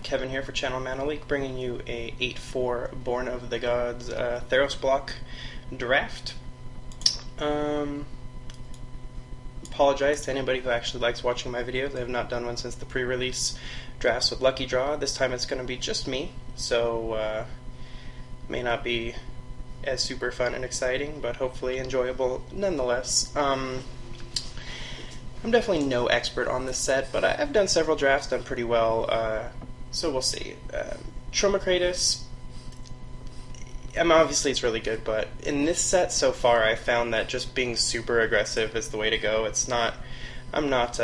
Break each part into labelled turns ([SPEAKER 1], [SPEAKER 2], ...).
[SPEAKER 1] Kevin here for Channel Mana League, bringing you a 8-4 Born of the Gods Theros Block Draft. Apologize to anybody who actually likes watching my videos. I have not done one since the pre-release drafts with Lucky Draw. This time it's going to be just me, so may not be as super fun and exciting, but hopefully enjoyable nonetheless. I'm definitely no expert on this set, but I've done several drafts, done pretty well, so we'll see. Tromacratus, obviously it's really good, but in this set so far I found that just being super aggressive is the way to go. I'm not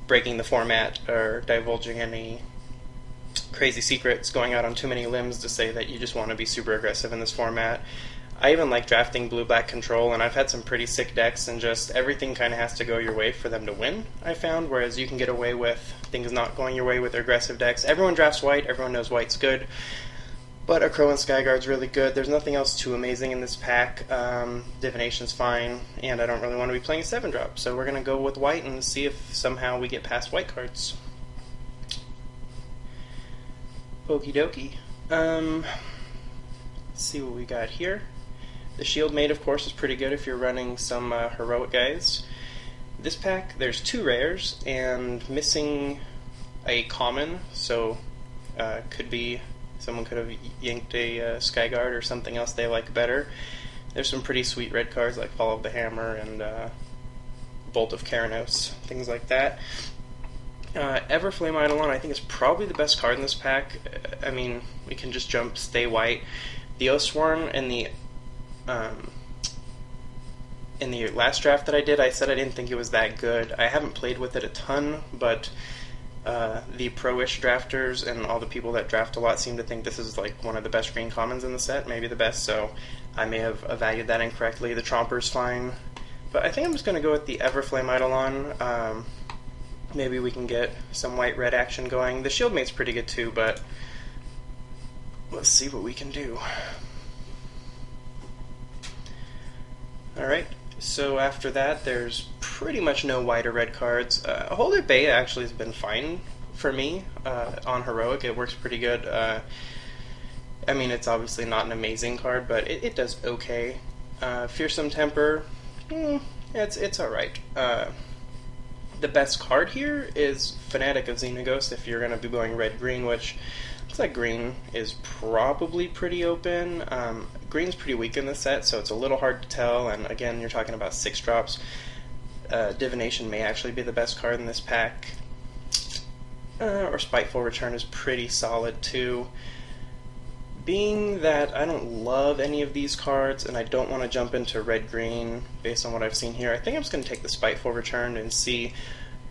[SPEAKER 1] breaking the format or divulging any crazy secrets, going out on too many limbs to say that you just want to be super aggressive in this format. I even like drafting blue-black control, and I've had some pretty sick decks, and just everything kind of has to go your way for them to win, I found, whereas you can get away with things not going your way with aggressive decks. Everyone drafts white, everyone knows white's good, but a Crow and Skyguard's really good. There's nothing else too amazing in this pack. Divination's fine, and I don't really want to be playing a 7-drop, so we're going to go with white and see if somehow we get past white cards. Okie dokie. Let's see what we got here. The Shield Maid, of course, is pretty good if you're running some heroic guys. This pack, there's 2 rares, and missing a common, so could be someone could have yanked a Skyguard or something else they like better. There's some pretty sweet red cards like Fall of the Hammer and Bolt of Keranos, things like that. Everflame Eidolon, I think, is probably the best card in this pack. I mean, we can just jump, stay white. The Oathsworn in the last draft that I did, I said I didn't think it was that good. I haven't played with it a ton, but the pro-ish drafters and all the people that draft a lot seem to think this is like one of the best green commons in the set, maybe the best, so I may have valued that incorrectly. The Tromper's fine, but I think I'm just going to go with the Everflame Eidolon. Maybe we can get some white-red action going. The Shield Maid's pretty good too, but let's see what we can do. Alright, so after that there's pretty much no white or red cards. Holder Beta actually has been fine for me on Heroic. It works pretty good. I mean, it's obviously not an amazing card, but it does okay. Fearsome Temper, it's alright. The best card here is Fanatic of Xenaghost if you're going to be going red-green, which looks like green is probably pretty open. Green's pretty weak in this set, so it's a little hard to tell, and again, you're talking about 6 drops. Divination may actually be the best card in this pack. Or Spiteful Return is pretty solid too. Being that I don't love any of these cards, and I don't want to jump into red-green based on what I've seen here, I think I'm just going to take the Spiteful Return and see.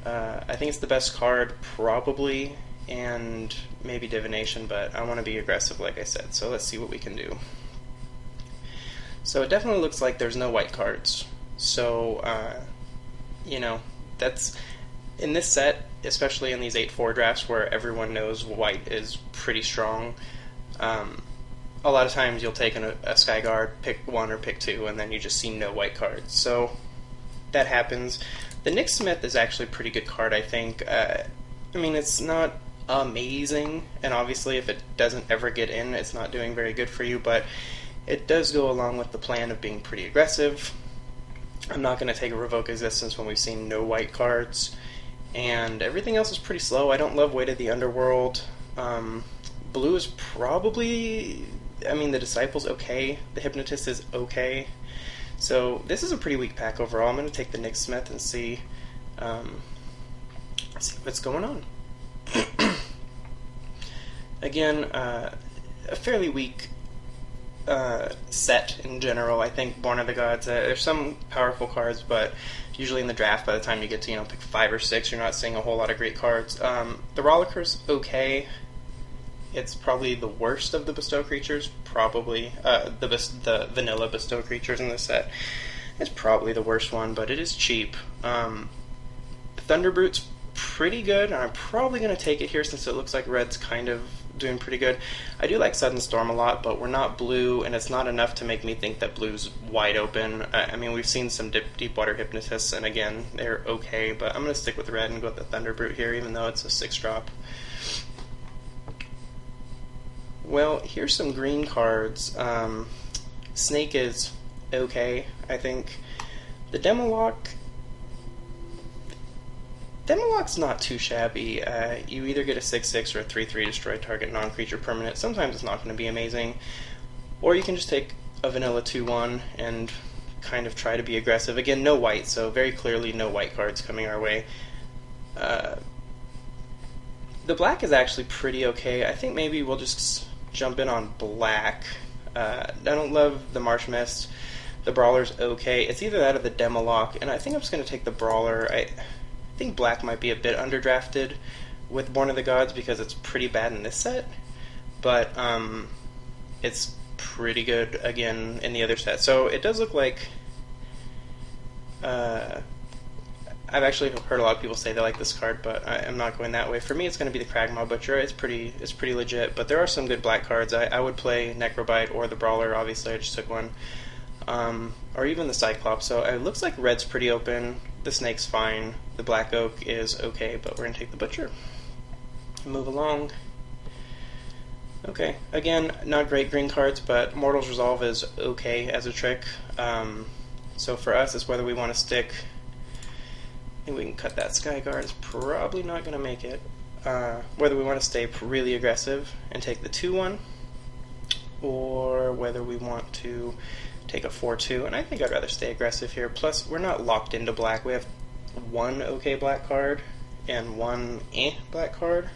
[SPEAKER 1] I think it's the best card, probably, and maybe Divination, but I want to be aggressive like I said, so let's see what we can do. So it definitely looks like there's no white cards, so you know, that's in this set, especially in these 8-4 drafts where everyone knows white is pretty strong. A lot of times you'll take a Skyguard, pick 1 or pick 2, and then you just see no white cards. So that happens. The Nick Smith is actually a pretty good card, I think. I mean, it's not amazing, and obviously if it doesn't ever get in, it's not doing very good for you, but it does go along with the plan of being pretty aggressive. I'm not going to take a Revoke Existence when we've seen no white cards, and everything else is pretty slow. I don't love Weight of the Underworld. Blue is probably, I mean, the Disciple's okay, the Hypnotist is okay, so this is a pretty weak pack overall. I'm going to take the Nick Smith and see what's going on. Again, a fairly weak set in general. I think Born of the Gods, there's some powerful cards, but usually in the draft, by the time you get to, pick 5 or 6, you're not seeing a whole lot of great cards. The Rollicker's okay. It's probably the worst of the bestow creatures, probably. The vanilla bestow creatures in this set. It's probably the worst one, but it is cheap. Thunderbrute's pretty good, and I'm probably going to take it here since it looks like red's kind of doing pretty good. I do like Sudden Storm a lot, but we're not blue, and it's not enough to make me think that blue's wide open. I mean, we've seen some deep water Hypnotists, and again, they're okay, but I'm going to stick with red and go with the Thunderbrute here, even though it's a 6-drop. Well, here's some green cards. Snake is okay, I think. The Demolock's not too shabby. You either get a 6/6 or a 3/3 destroy target non-creature permanent. Sometimes it's not going to be amazing. Or you can just take a vanilla 2/1 and kind of try to be aggressive. Again, no white, so very clearly no white cards coming our way. The black is actually pretty okay. I think maybe we'll just jump in on black. I don't love the Marsh Mist. The Brawler's okay. It's either that or the Demolock, and I think I'm just going to take the Brawler. I think black might be a bit underdrafted with Born of the Gods because it's pretty bad in this set, but it's pretty good again in the other set. So it does look like I've actually heard a lot of people say they like this card, but I'm not going that way. For me, it's going to be the Kragmaw Butcher. It's pretty legit, but there are some good black cards. I would play Necrobite or the Brawler. Obviously, I just took one, or even the Cyclops. So it looks like red's pretty open. The Snake's fine. The Black Oak is okay, but we're going to take the Butcher. Move along. Okay, again, not great green cards, but Mortal's Resolve is okay as a trick. So for us, it's whether we want to stick. I think we can cut that Skyguard. It's probably not going to make it. Whether we want to stay really aggressive and take the 2/1, or whether we want to take a 4/2, and I think I'd rather stay aggressive here. Plus, we're not locked into black. We have one okay black card and one black card.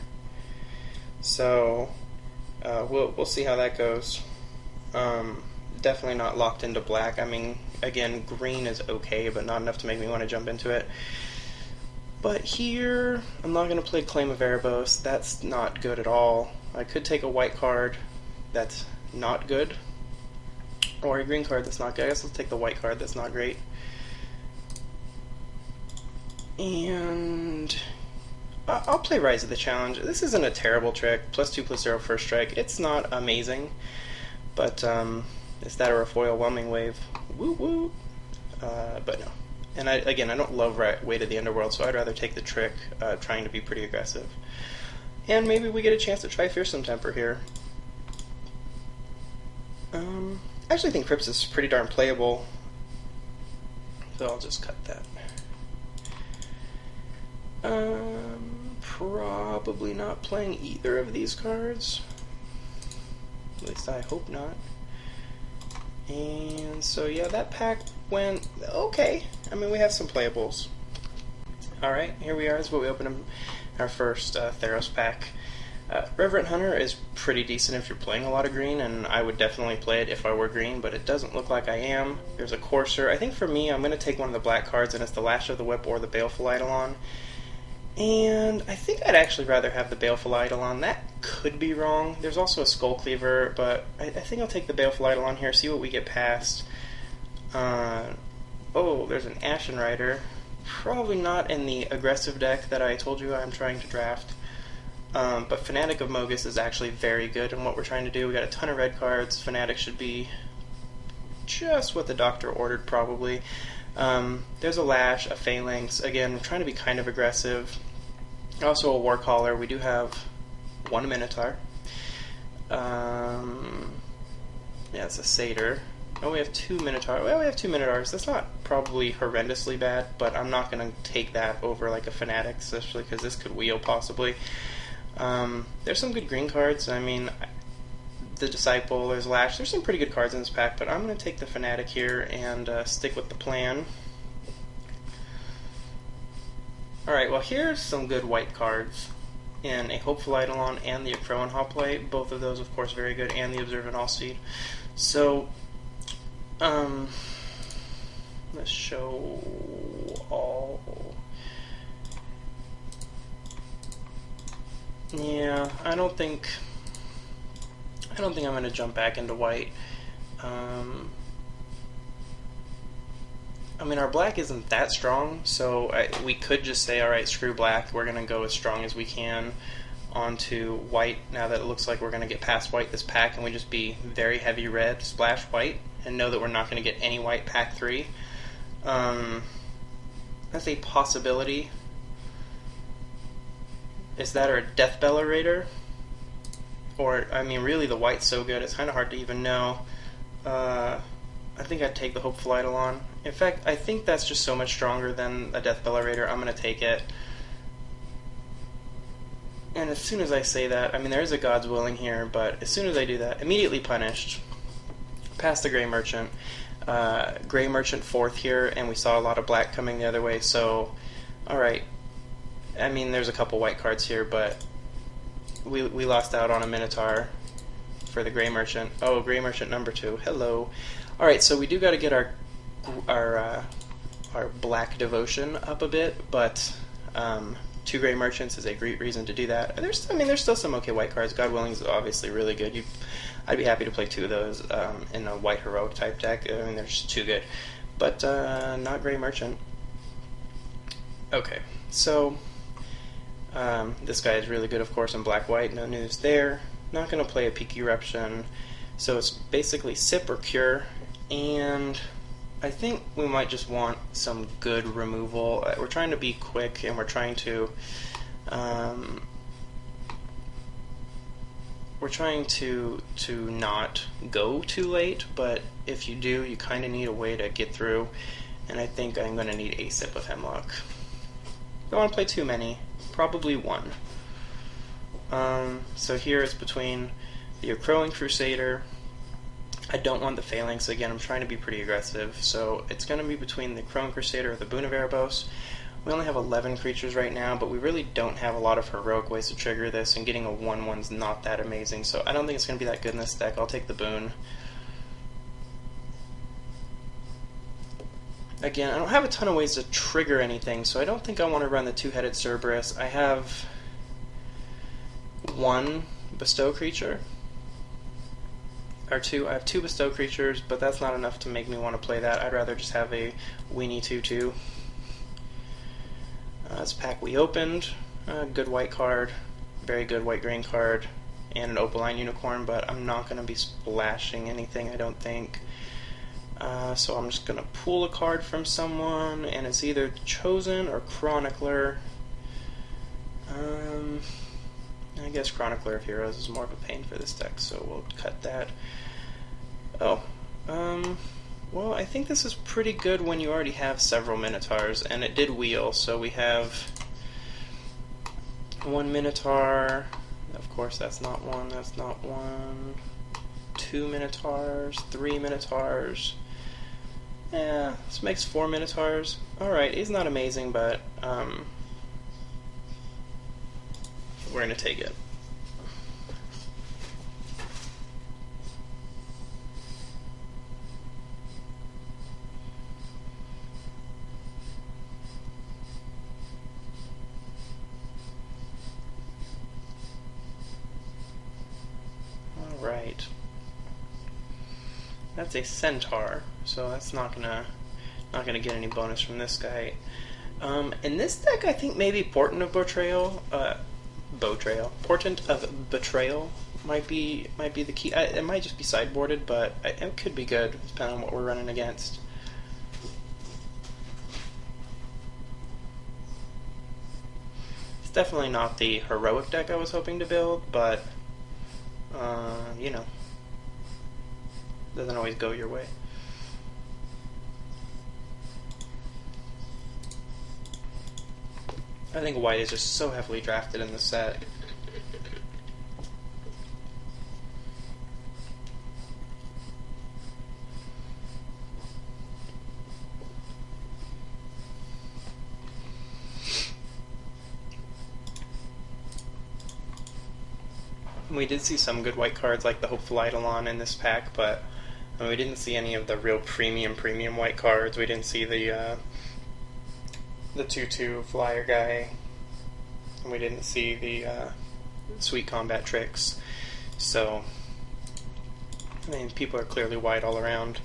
[SPEAKER 1] So we'll see how that goes. Definitely not locked into black. I mean, again, green is okay, but not enough to make me want to jump into it. But here, I'm not going to play Claim of Erebos. That's not good at all. I could take a white card that's not good, or a green card that's not good. I guess let's take the white card that's not great. And I'll play Rise of the Challenge. This isn't a terrible trick. +2/+0 first strike. It's not amazing, but is that or a foil Whelming Wave? Woo woo. But no. And I don't love Weight of the Underworld, so I'd rather take the trick, trying to be pretty aggressive. And maybe we get a chance to try Fearsome Temper here. I actually think Crypts is pretty darn playable, so I'll just cut that. Probably not playing either of these cards. At least I hope not. And so yeah, that pack went okay. I mean, we have some playables. Alright, here we are. This is what we open our first Theros pack. Reverent Hunter is pretty decent if you're playing a lot of green, and I would definitely play it if I were green, but it doesn't look like I am. There's a Courser. I think for me, I'm going to take one of the black cards, and it's the Lash of the Whip or the Baleful Eidolon. And I think I'd actually rather have the Baleful Eidolon. That could be wrong. There's also a Skull Cleaver, but I think I'll take the Baleful Eidolon here, see what we get past. Oh, there's an Ashen Rider. Probably not in the aggressive deck that I told you I'm trying to draft. But Fanatic of Mogus is actually very good in what we're trying to do. We got a ton of red cards. Fanatic should be just what the doctor ordered, probably. There's a Lash, a Phalanx. Again, we're trying to be kind of aggressive. Also a Warcaller. We do have one Minotaur. Yeah, it's a Satyr. Oh, we have two Minotaurs. Well, we have two Minotaurs. That's not probably horrendously bad, but I'm not going to take that over like a Fanatic, especially because this could wheel possibly. There's some good green cards. I mean, the Disciple, there's Lash. There's some pretty good cards in this pack, but I'm going to take the Fanatic here and stick with the plan. Alright, well here's some good white cards in a Hopeful Eidolon and the Acroan Hoplite. Both of those, of course, very good, and the Observant Allseed. So, let's show all. Yeah, I don't think I'm going to jump back into white. I mean, our black isn't that strong, so we could just say, alright, screw black, we're going to go as strong as we can onto white, now that it looks like we're going to get past white this pack, and we just be very heavy red, splash white, and know that we're not going to get any white pack 3. That's a possibility. Is that our Deathbellow Raider? Or, I mean, really, the white's so good, it's kind of hard to even know. I think I'd take the Hopeful Eidolon. In fact, I think that's just so much stronger than a Deathbell Raider. I'm going to take it. And as soon as I say that, I mean, there is a God's Willing here, but as soon as I do that, immediately punished. Past the Grey Merchant. Grey Merchant 4th here, and we saw a lot of black coming the other way, so, alright. I mean, there's a couple white cards here, but we lost out on a Minotaur for the Grey Merchant. Oh, Grey Merchant number 2. Hello. Alright, so we do got to get our black devotion up a bit, but 2 Grey Merchants is a great reason to do that. There's still some okay white cards. God Willing is obviously really good. I'd be happy to play 2 of those in a white heroic type deck. I mean, they're just too good. But not Grey Merchant. Okay, so this guy is really good, of course, in black-white. No news there. Not going to play a Peak Eruption. So it's basically Sip or Cure, and I think we might just want some good removal. We're trying to be quick, and we're trying to not go too late, but if you do, you kind of need a way to get through, and I think I'm going to need a Sip of Hemlock. Don't want to play too many, probably 1. So here it's between the Crowing Crusader. I don't want the Phalanx again. I'm trying to be pretty aggressive, so it's going to be between the Crowing Crusader or the Boon of Erebos. We only have 11 creatures right now, but we really don't have a lot of heroic ways to trigger this, and getting a 1/1's not that amazing, so I don't think it's going to be that good in this deck. I'll take the Boon. Again, I don't have a ton of ways to trigger anything, so I don't think I want to run the 2-headed Cerberus. I have 1 Bestow creature. I have 2 Bestow creatures, but that's not enough to make me want to play that. I'd rather just have a Weenie 2/2. This pack we opened, good white card, very good white-green card, and an Opaline Unicorn, but I'm not going to be splashing anything, I don't think. So I'm just going to pull a card from someone, and it's either Chosen or Chronicler. I guess Chronicler of Heroes is more of a pain for this deck, so we'll cut that. Oh, well, I think this is pretty good when you already have several Minotaurs, and it did wheel, so we have 1 Minotaur. Of course, that's not 1, that's not 1. 2 Minotaurs, 3 Minotaurs. Yeah, this makes 4 Minotaurs. Alright, he's not amazing, but we're going to take it. Alright. That's a Centaur, so that's not gonna get any bonus from this guy. In this deck, I think maybe Portent of Betrayal might be the key. It might just be sideboarded, but it could be good depending on what we're running against. It's definitely not the heroic deck I was hoping to build, but you know, doesn't always go your way. I think white is just so heavily drafted in the set. We did see some good white cards like the Hopeful Eidolon in this pack, but we didn't see any of the real premium white cards. We didn't see the 2/2 flyer guy, and we didn't see the sweet combat tricks. So, I mean, people are clearly white all around.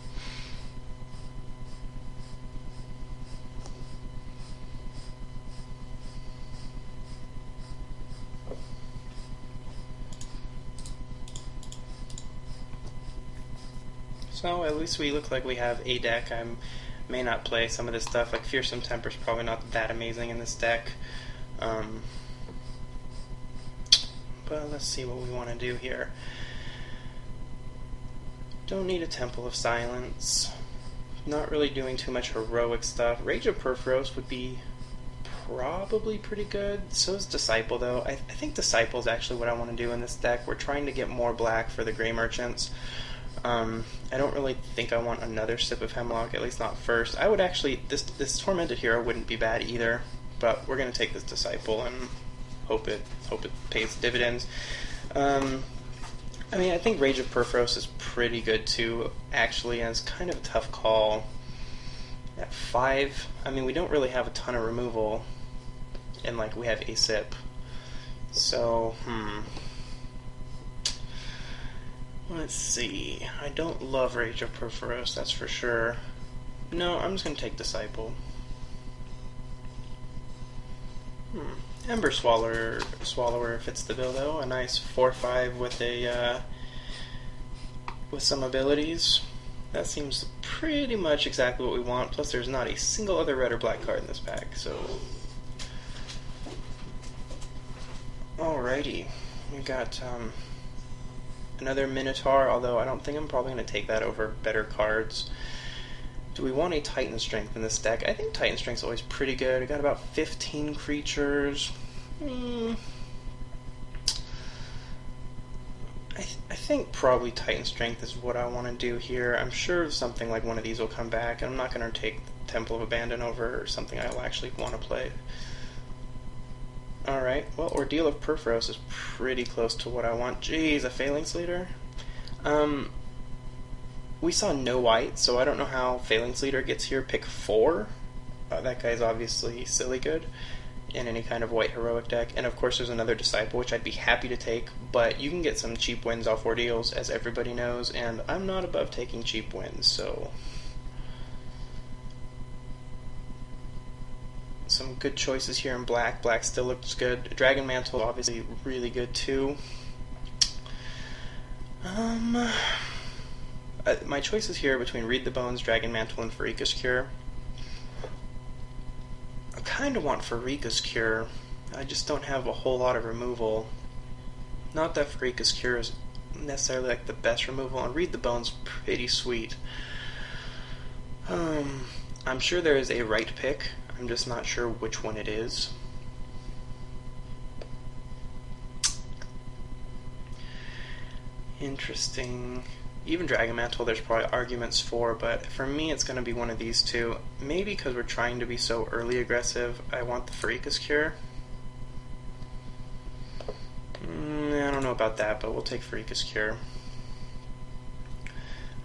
[SPEAKER 1] So at least we look like we have a deck. I may not play some of this stuff, like Fearsome Temper's probably not that amazing in this deck. But let's see what we want to do here. Don't need a Temple of Silence. Not really doing too much heroic stuff. Rage of Perforos would be probably pretty good. So is Disciple, though. I think Disciple is actually what I want to do in this deck. We're trying to get more black for the Grey Merchants. I don't really think I want another Sip of Hemlock, at least not first. I would actually... This Tormented Hero wouldn't be bad either, but we're going to take this Disciple and hope it pays dividends. I mean, I think Rage of Perforos is pretty good too, actually, and it's kind of a tough call. At 5, I mean, we don't really have a ton of removal, and like we have a Sip. So, let's see. I don't love Rage of Perforos, that's for sure. No, I'm just going to take Disciple. Ember Swallower fits the bill, though. A nice 4/5 with a with some abilities. That seems pretty much exactly what we want. Plus, there's not a single other red or black card in this pack. So, alrighty, we got another Minotaur. Although I don't think I'm probably going to take that over better cards. Do we want a Titan Strength in this deck? I think Titan Strength's always pretty good. I got about 15 creatures. I think probably Titan Strength is what I want to do here. I'm sure something like one of these will come back. I'm not going to take Temple of Abandon over something I'll actually want to play. Alright, well, Ordeal of Perforos is pretty close to what I want. Jeez, a Phalanx Leader? We saw no white, so I don't know how Phalanx Leader gets here. Pick 4. That guy's obviously silly good in any kind of white heroic deck. And of course there's another Disciple, which I'd be happy to take, but you can get some cheap wins off Ordeals, as everybody knows, and I'm not above taking cheap wins, so... Some good choices here in black. Black still looks good. Dragon Mantle, obviously really good too. My choices here between Read the Bones, Dragon Mantle, and Farika's Cure. I kind of want Farika's Cure. I just don't have a whole lot of removal. Not that Farika's Cure is necessarily like the best removal, and Read the Bones pretty sweet. I'm sure there is a right pick. I'm just not sure which one it is. Interesting. Even Dragon Mantle, there's probably arguments for, but for me it's going to be one of these two. Maybe because we're trying to be so early aggressive, I want the Farika's Cure. I don't know about that, but we'll take Farika's Cure.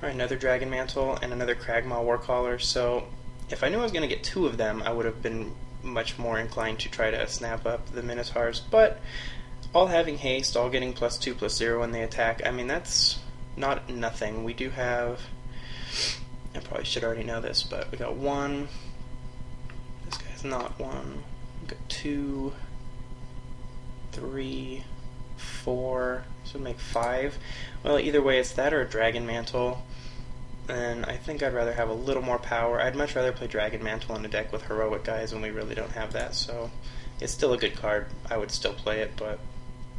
[SPEAKER 1] Alright, another Dragon Mantle and another Kragmaw Warcaller. So, if I knew I was going to get 2 of them, I would have been much more inclined to try to snap up the Minotaurs. But, all having haste, all getting +2/+0 when they attack, I mean, that's not nothing. We do have... I probably should already know this, but we got 1. This guy's not 1. We got 2, 3, 4. This would make 5. Well, either way, it's that or a Dragon Mantle. And I think I'd rather have a little more power. I'd much rather play Dragon Mantle in a deck with heroic guys when we really don't have that, so it's still a good card. I would still play it, but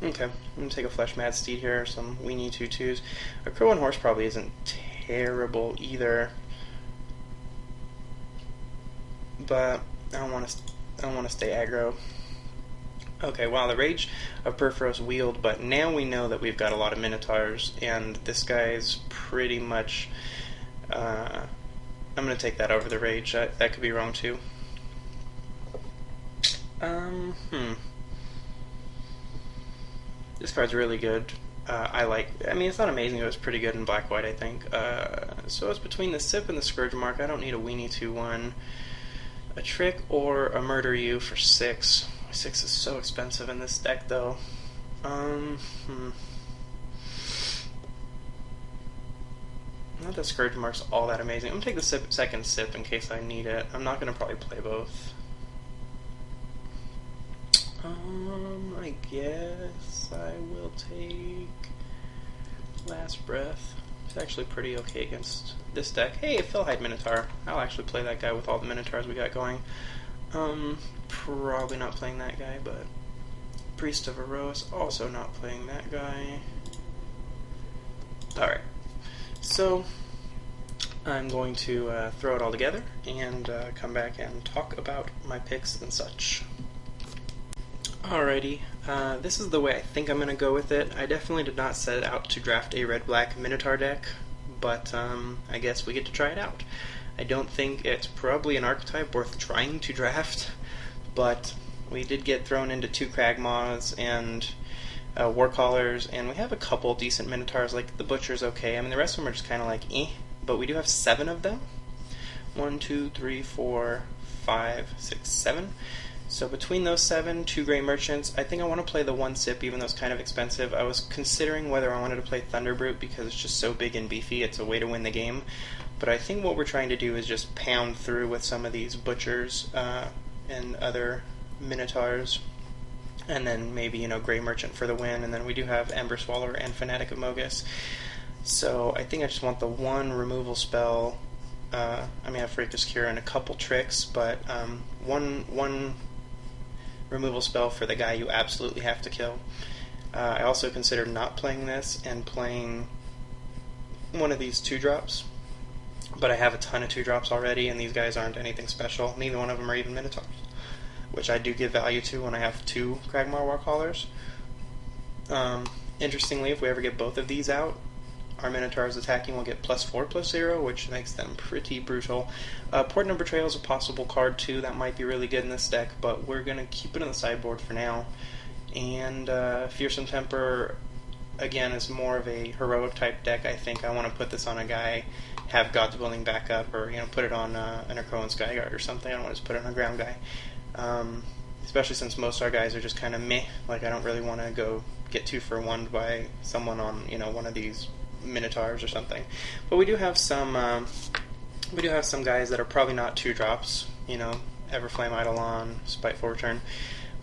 [SPEAKER 1] okay. I'm going to take a Flesh Mad Steed here, some weenie 2/2s. A Crow and Horse probably isn't terrible either, but I don't want to stay aggro. Okay, wow, the Rage of Perforos wheeled, but now we know that we've got a lot of Minotaurs, and this guy's pretty much... I'm going to take that over the Rage. That could be wrong too. This card's really good. I mean, it's not amazing, it was pretty good in black-white, I think. So it's between the Sip and the Scourge Mark. I don't need a weenie 2/1. A Trick or a Murder You for 6. 6 is so expensive in this deck, though. Not that Scourge Mark's all that amazing. I'm going to take the second Sip in case I need it. I'm not going to probably play both. I guess I will take Last Breath. It's actually pretty okay against this deck. Hey, Felhide Minotaur. I'll actually play that guy with all the Minotaurs we got going. Probably not playing that guy, but Priest of Eros, also not playing that guy. Alright, so I'm going to throw it all together and come back and talk about my picks and such. Alrighty, this is the way I think I'm going to go with it. I definitely did not set out to draft a red-black Minotaur deck, but I guess we get to try it out. I don't think it's probably an archetype worth trying to draft, but we did get thrown into 2 Kragmaws and Warcallers, and we have a couple decent Minotaurs, like the Butcher's okay. I mean, the rest of them are just kind of like, eh, but we do have 7 of them. 1, 2, 3, 4, 5, 6, 7. So between those 7, 2 Grey Merchants, I think I want to play the 1 Sip, even though it's kind of expensive. I was considering whether I wanted to play Thunderbrute because it's just so big and beefy. It's a way to win the game. But I think what we're trying to do is just pound through with some of these Butchers and other Minotaurs. And then maybe, you know, Grey Merchant for the win. And then we do have Ember Swallower and Fanatic of Mogus. So I think I just want the 1 removal spell. I mean, I have Freakus Cure and a couple tricks, but one removal spell for the guy you absolutely have to kill. I also considered not playing this and playing one of these 2-drops, but I have a ton of 2-drops already, and these guys aren't anything special. Neither one of them are even Minotaurs, which I do give value to when I have 2 Kragmar Warcallers. Interestingly, if we ever get both of these out, our Minotaurs attacking will get +4/+0, which makes them pretty brutal. Portent of Betrayal is a possible card too. That might be really good in this deck, but we're going to keep it on the sideboard for now. And Fearsome Temper, again, is more of a heroic type deck. I think I want to put this on a guy, have God's Willing back up, or put it on an Akroan Skyguard or something. I don't want to just put it on a ground guy. Especially since most of our guys are just kind of meh. Like, I don't really want to go get 2-for-1 by someone on one of these Minotaurs or something. But we do have some guys that are probably not 2-drops, Everflame Eidolon, Spiteful Return.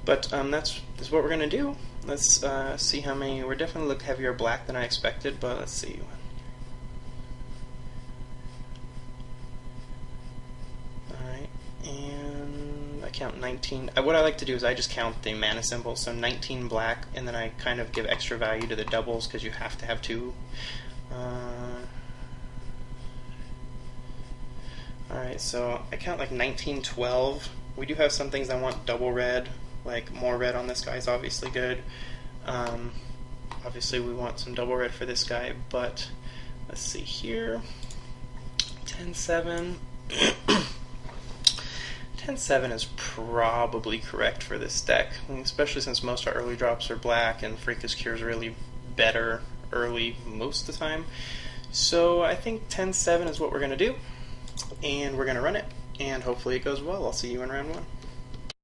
[SPEAKER 1] But that's what we're gonna do. Let's see how many. We're definitely look heavier black than I expected, but let's see. Alright, and I count 19. What I like to do is I just count the mana symbols, so 19 black, and then I kind of give extra value to the doubles because you have to have 2. Alright, so I count like 19, 12. We do have some things I want double red, like more red on this guy is obviously good. Obviously we want some double red for this guy, but let's see here. 10-7. 10-7 is probably correct for this deck, especially since most of our early drops are black and Freakus Cure is really better early most of the time. So I think 10-7 is what we're going to do, and we're going to run it, and hopefully it goes well. I'll see you in round 1.